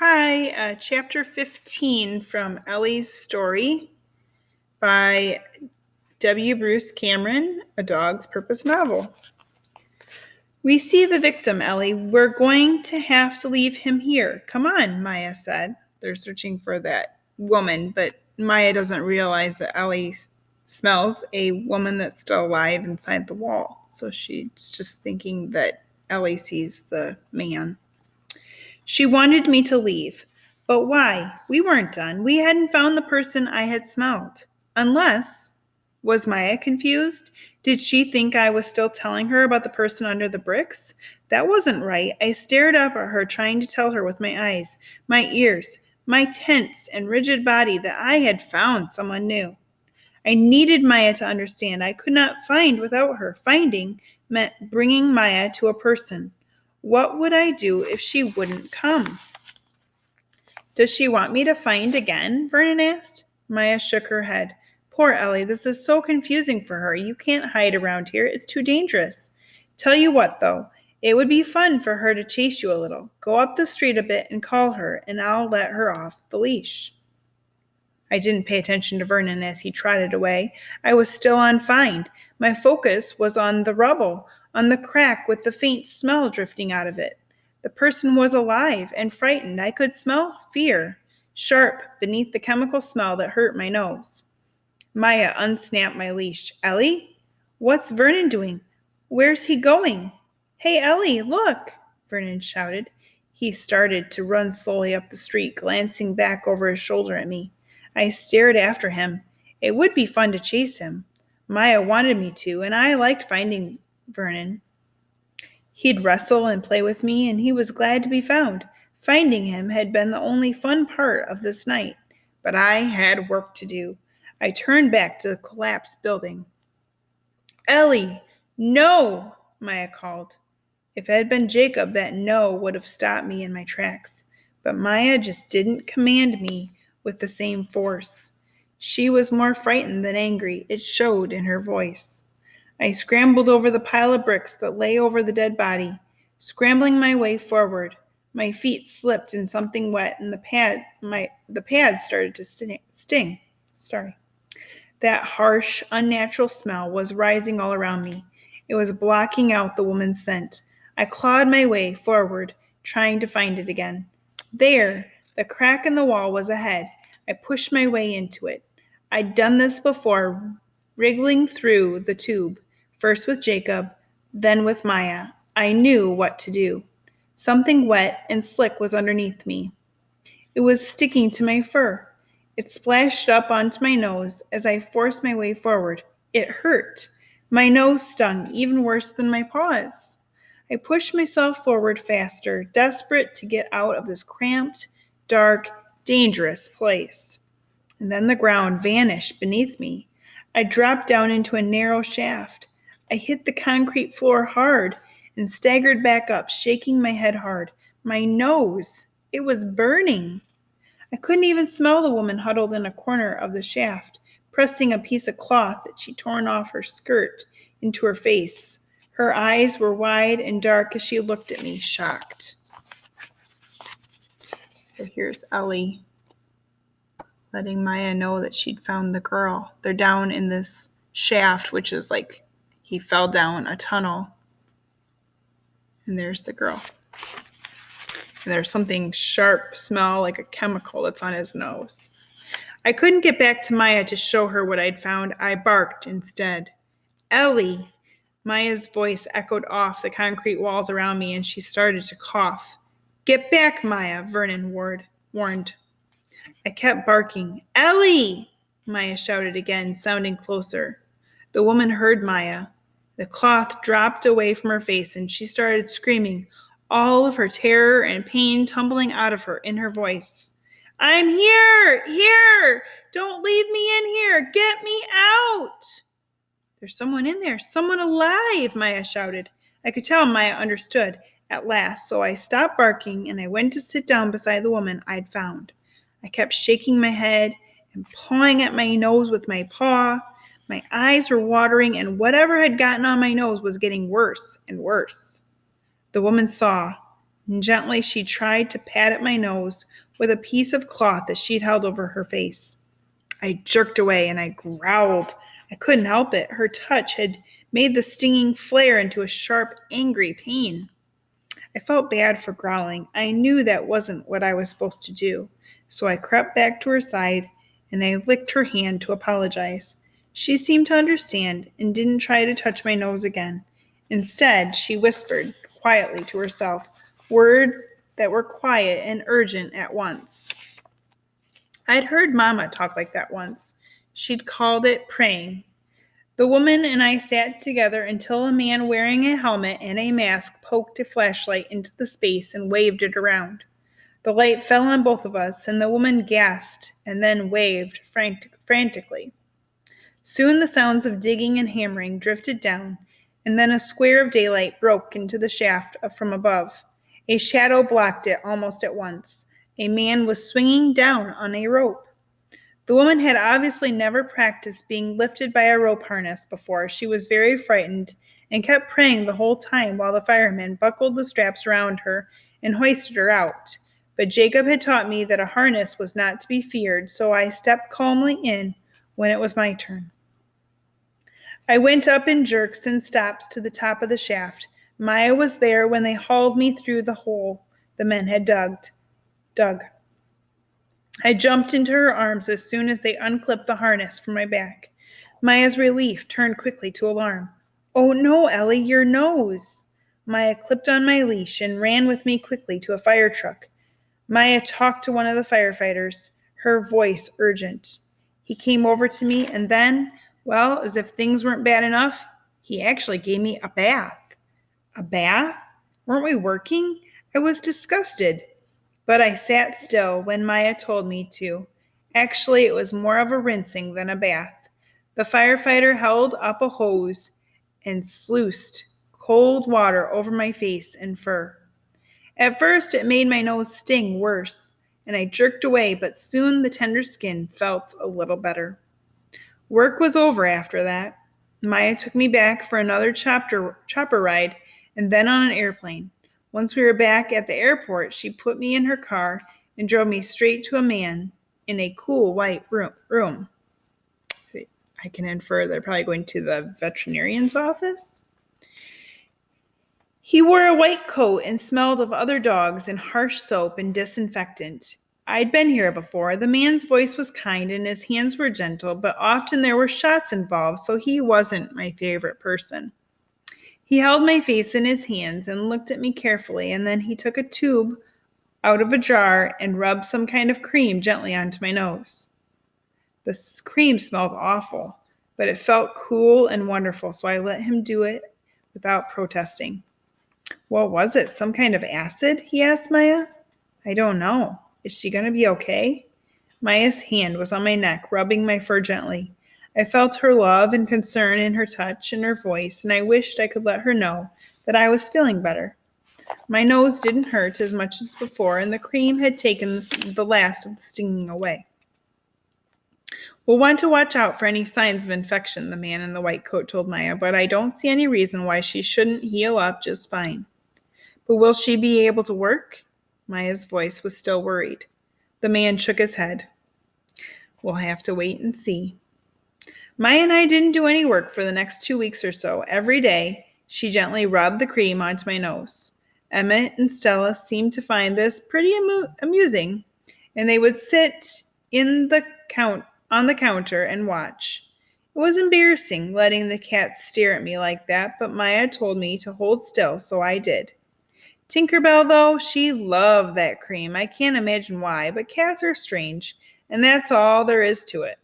Hi, chapter 15 from Ellie's story by W. Bruce Cameron, A Dog's Purpose novel. We see the victim, Ellie. We're going to have to leave him here. Come on, Maya said. They're searching for that woman, but Maya doesn't realize that Ellie smells a woman that's still alive inside the wall. So she's just thinking that Ellie sees the man. She wanted me to leave. But why? We weren't done. We hadn't found the person I had smelled. Unless, was Maya confused? Did she think I was still telling her about the person under the bricks? That wasn't right. I stared up at her, trying to tell her with my eyes, my ears, my tense and rigid body that I had found someone new. I needed Maya to understand. I could not find without her. Finding meant bringing Maya to a person. What would I do if she wouldn't come? Does she want me to find again? Vernon asked. Maya shook her head. Poor Ellie, this is so confusing for her. You can't hide around here. It's too dangerous. Tell you what, though, it would be fun for her to chase you a little. Go up the street a bit and call her, and I'll let her off the leash. I didn't pay attention to Vernon as he trotted away. I was still on find. My focus was on the rubble, on the crack with the faint smell drifting out of it. The person was alive and frightened. I could smell fear, sharp beneath the chemical smell that hurt my nose. Maya unsnapped my leash. Ellie? What's Vernon doing? Where's he going? Hey, Ellie, look, Vernon shouted. He started to run slowly up the street, glancing back over his shoulder at me. I stared after him. It would be fun to chase him. Maya wanted me to, and I liked finding Vernon. He'd wrestle and play with me, and he was glad to be found. Finding him had been the only fun part of this night, but I had work to do. I turned back to the collapsed building. Ellie, no, Maya called. If it had been Jacob, that no would have stopped me in my tracks. But Maya just didn't command me with the same force. She was more frightened than angry. It showed in her voice. I scrambled over the pile of bricks that lay over the dead body, scrambling my way forward. My feet slipped in something wet, and the pad started to sting. That harsh, unnatural smell was rising all around me. It was blocking out the woman's scent. I clawed my way forward, trying to find it again. There, the crack in the wall was ahead. I pushed my way into it. I'd done this before, wriggling through the tube, first with Jacob, then with Maya. I knew what to do. Something wet and slick was underneath me. It was sticking to my fur. It splashed up onto my nose as I forced my way forward. It hurt. My nose stung even worse than my paws. I pushed myself forward faster, desperate to get out of this cramped, dark, dangerous place. And then the ground vanished beneath me. I dropped down into a narrow shaft. I hit the concrete floor hard and staggered back up, shaking my head hard. My nose, it was burning. I couldn't even smell the woman huddled in a corner of the shaft, pressing a piece of cloth that she'd torn off her skirt into her face. Her eyes were wide and dark as she looked at me, shocked. So here's Ellie letting Maya know that she'd found the girl. They're down in this shaft, which is like he fell down a tunnel. And there's the girl. And there's something sharp smell like a chemical that's on his nose. I couldn't get back to Maya to show her what I'd found. I barked instead. Ellie! Maya's voice echoed off the concrete walls around me, and she started to cough. Get back, Maya, Vernon warned. I kept barking. Ellie! Maya shouted again, sounding closer. The woman heard Maya. The cloth dropped away from her face, and she started screaming, all of her terror and pain tumbling out of her in her voice. I'm here! Here! Don't leave me in here! Get me out! There's someone in there, someone alive, Maya shouted. I could tell Maya understood at last, so I stopped barking and I went to sit down beside the woman I'd found. I kept shaking my head and pawing at my nose with my paw. My eyes were watering, and whatever had gotten on my nose was getting worse and worse. The woman saw. and gently she tried to pat at my nose with a piece of cloth that she'd held over her face. I jerked away and I growled. I couldn't help it. Her touch had made the stinging flare into a sharp, angry pain. I felt bad for growling. I knew that wasn't what I was supposed to do. So I crept back to her side and I licked her hand to apologize. She seemed to understand and didn't try to touch my nose again. Instead, she whispered quietly to herself, words that were quiet and urgent at once. I'd heard Mama talk like that once. She'd called it praying. The woman and I sat together until a man wearing a helmet and a mask poked a flashlight into the space and waved it around. The light fell on both of us, and the woman gasped and then waved frantically. Soon the sounds of digging and hammering drifted down, and then a square of daylight broke into the shaft from above. A shadow blocked it almost at once. A man was swinging down on a rope. The woman had obviously never practiced being lifted by a rope harness before. She was very frightened and kept praying the whole time while the firemen buckled the straps around her and hoisted her out. But Jacob had taught me that a harness was not to be feared, so I stepped calmly in when it was my turn. I went up in jerks and stops to the top of the shaft. Maya was there when they hauled me through the hole the men had dug. I jumped into her arms as soon as they unclipped the harness from my back. Maya's relief turned quickly to alarm. "Oh no, Ellie, your nose!" Maya clipped on my leash and ran with me quickly to a fire truck. Maya talked to one of the firefighters, her voice urgent. He came over to me and then, well, as if things weren't bad enough, he actually gave me a bath. A bath? Weren't we working? I was disgusted. But I sat still when Maya told me to. Actually, it was more of a rinsing than a bath. The firefighter held up a hose and sluiced cold water over my face and fur. At first, it made my nose sting worse, and I jerked away, but soon the tender skin felt a little better. Work was over after that. Maya took me back for another chopper ride and then on an airplane. Once we were back at the airport, she put me in her car and drove me straight to a man in a cool white room. I can infer they're probably going to the veterinarian's office. He wore a white coat and smelled of other dogs and harsh soap and disinfectant. I'd been here before. The man's voice was kind and his hands were gentle, but often there were shots involved, so he wasn't my favorite person. He held my face in his hands and looked at me carefully, and then he took a tube out of a jar and rubbed some kind of cream gently onto my nose. The cream smelled awful, but it felt cool and wonderful, so I let him do it without protesting. "What was it? Some kind of acid?" he asked Maya. "I don't know. Is she going to be okay?" Maya's hand was on my neck, rubbing my fur gently. I felt her love and concern in her touch and her voice, and I wished I could let her know that I was feeling better. My nose didn't hurt as much as before, and the cream had taken the last of the stinging away. "We'll want to watch out for any signs of infection," the man in the white coat told Maya, "but I don't see any reason why she shouldn't heal up just fine." "But will she be able to work?" Maya's voice was still worried. The man shook his head. "We'll have to wait and see." Maya and I didn't do any work for the next 2 weeks or so. Every day, she gently rubbed the cream onto my nose. Emmett and Stella seemed to find this pretty amusing, and they would sit on the counter and watch. It was embarrassing letting the cats stare at me like that, but Maya told me to hold still, so I did. Tinkerbell, though, she loved that cream. I can't imagine why, but cats are strange, and that's all there is to it.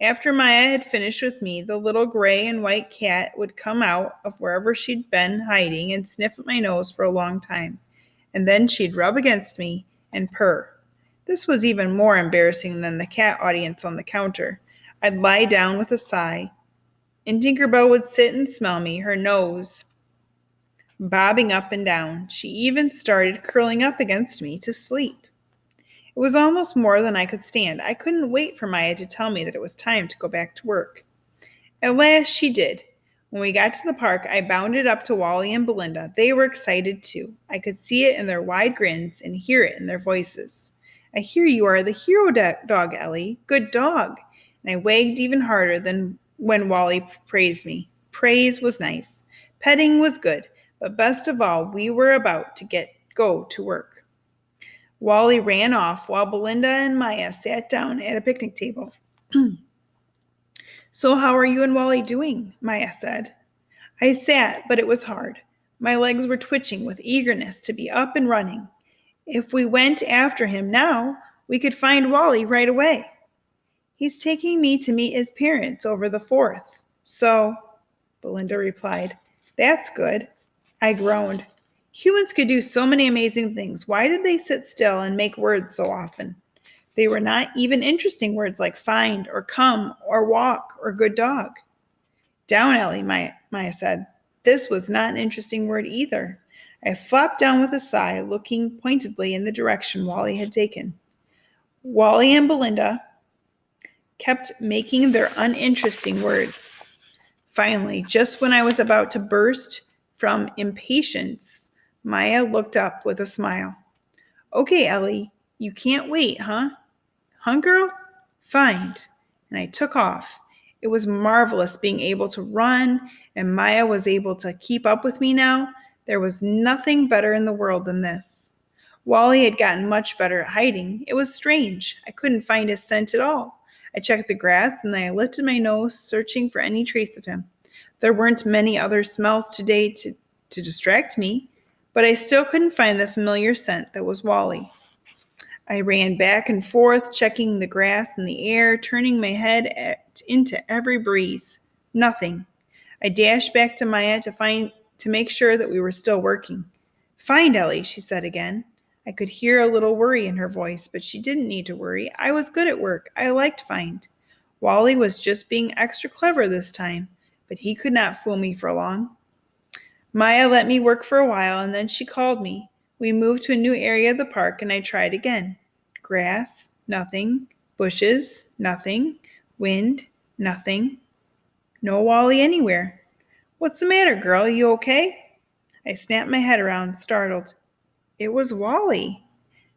After Maya had finished with me, the little gray and white cat would come out of wherever she'd been hiding and sniff at my nose for a long time, and then she'd rub against me and purr. This was even more embarrassing than the cat audience on the counter. I'd lie down with a sigh, and Tinkerbell would sit and smell me, her nose bobbing up and down. She even started curling up against me to sleep. It was almost more than I could stand. I couldn't wait for Maya to tell me that it was time to go back to work. At last she did. When we got to the park, I bounded up to Wally and Belinda. They were excited too. I could see it in their wide grins and hear it in their voices. I hear you are the hero dog, Ellie. Good dog. And I wagged even harder than when Wally praised me. Praise was nice. Petting was good. But best of all, we were about to go to work. Wally ran off while Belinda and Maya sat down at a picnic table. So how are you and Wally doing? Maya said. I sat, but it was hard. My legs were twitching with eagerness to be up and running. If we went after him now, we could find Wally right away. He's taking me to meet his parents over the 4th. So, Belinda replied, that's good. I groaned. Humans could do so many amazing things. Why did they sit still and make words so often? They were not even interesting words like find or come or walk or good dog. Down, Ellie, Maya said. This was not an interesting word either. I flopped down with a sigh, looking pointedly in the direction Wally had taken. Wally and Belinda kept making their uninteresting words. Finally, just when I was about to burst from impatience, Maya looked up with a smile. Okay, Ellie, you can't wait, huh? Huh, girl? Fine. And I took off. It was marvelous being able to run, and Maya was able to keep up with me now. There was nothing better in the world than this. Wally had gotten much better at hiding. It was strange. I couldn't find his scent at all. I checked the grass, and then I lifted my nose, searching for any trace of him. There weren't many other smells today to distract me, but I still couldn't find the familiar scent that was Wally. I ran back and forth, checking the grass and the air, turning my head into every breeze. Nothing. I dashed back to Maya to make sure that we were still working. Find Ellie, she said again. I could hear a little worry in her voice, but she didn't need to worry. I was good at work. I liked find. Wally was just being extra clever this time, but he could not fool me for long. Maya let me work for a while, and then she called me. We moved to a new area of the park, and I tried again. Grass, nothing. Bushes, nothing. Wind, nothing. No Wally anywhere. What's the matter, girl? You okay? I snapped my head around, startled. It was Wally.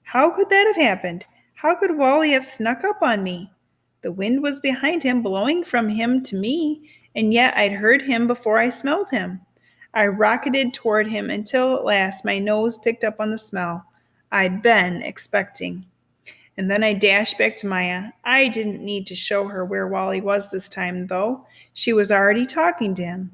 How could that have happened? How could Wally have snuck up on me? The wind was behind him, blowing from him to me, and yet I'd heard him before I smelled him. I rocketed toward him until at last my nose picked up on the smell I'd been expecting. And then I dashed back to Maya. I didn't need to show her where Wally was this time, though. She was already talking to him.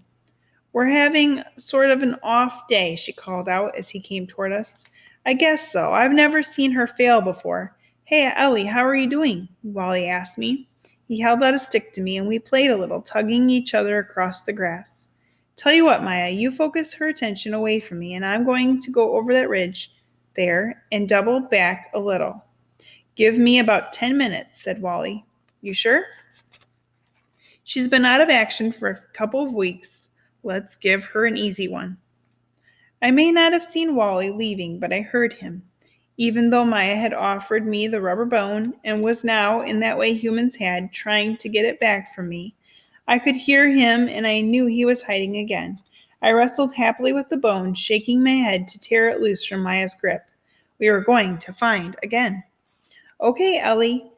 We're having sort of an off day, she called out as he came toward us. I guess so. I've never seen her fail before. Hey, Ellie, how are you doing? Wally asked me. He held out a stick to me, and we played a little, tugging each other across the grass. Tell you what, Maya, you focus her attention away from me, and I'm going to go over that ridge there and double back a little. Give me about 10 minutes, said Wally. You sure? She's been out of action for a couple of weeks. Let's give her an easy one. I may not have seen Wally leaving, but I heard him. Even though Maya had offered me the rubber bone and was now, in that way humans had, trying to get it back from me, I could hear him and I knew he was hiding again. I wrestled happily with the bone, shaking my head to tear it loose from Maya's grip. We were going to find again. Okay, Ellie.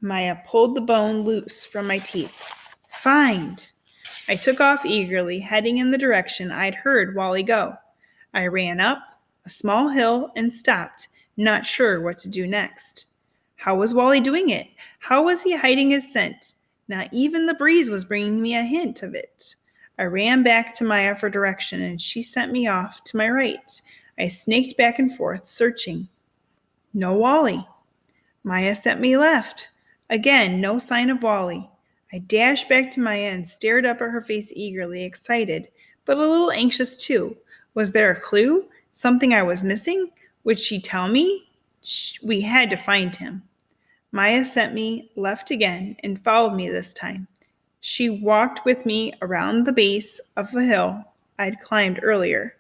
Maya pulled the bone loose from my teeth. Find. I took off eagerly, heading in the direction I'd heard Wally go. I ran up a small hill and stopped, not sure what to do next. How was Wally doing it? How was he hiding his scent? Not even the breeze was bringing me a hint of it. I ran back to Maya for direction, and she sent me off to my right. I snaked back and forth, searching. No Wally. Maya sent me left. Again, no sign of Wally. I dashed back to Maya and stared up at her face eagerly, excited, but a little anxious too. Was there a clue? Something I was missing? Would she tell me? We had to find him. Maya sent me left again and followed me this time. She walked with me around the base of the hill I'd climbed earlier.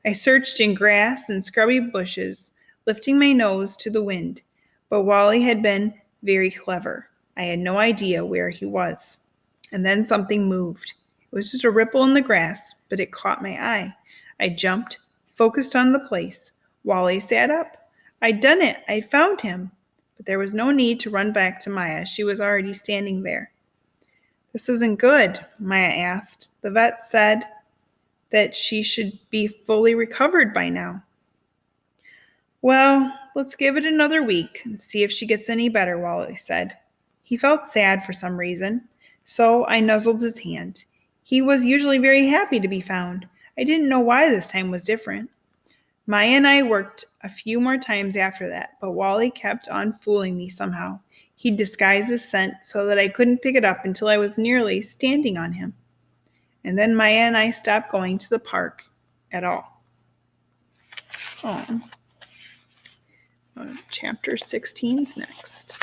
I searched in grass and scrubby bushes, lifting my nose to the wind. But Wally had been very clever. I had no idea where he was. And then something moved. was just a ripple in the grass, but it caught my eye. I jumped, focused on the place. Wally sat up. I'd done it. I found him. But there was no need to run back to Maya. She was already standing there. This isn't good, Maya asked. The vet said that she should be fully recovered by now. Well, let's give it another week and see if she gets any better, Wally said. He felt sad for some reason, so I nuzzled his hand. He was usually very happy to be found. I didn't know why this time was different. Maya and I worked a few more times after that, but Wally kept on fooling me somehow. He'd disguise his scent so that I couldn't pick it up until I was nearly standing on him. And then Maya and I stopped going to the park at all. Oh. Chapter 16's next.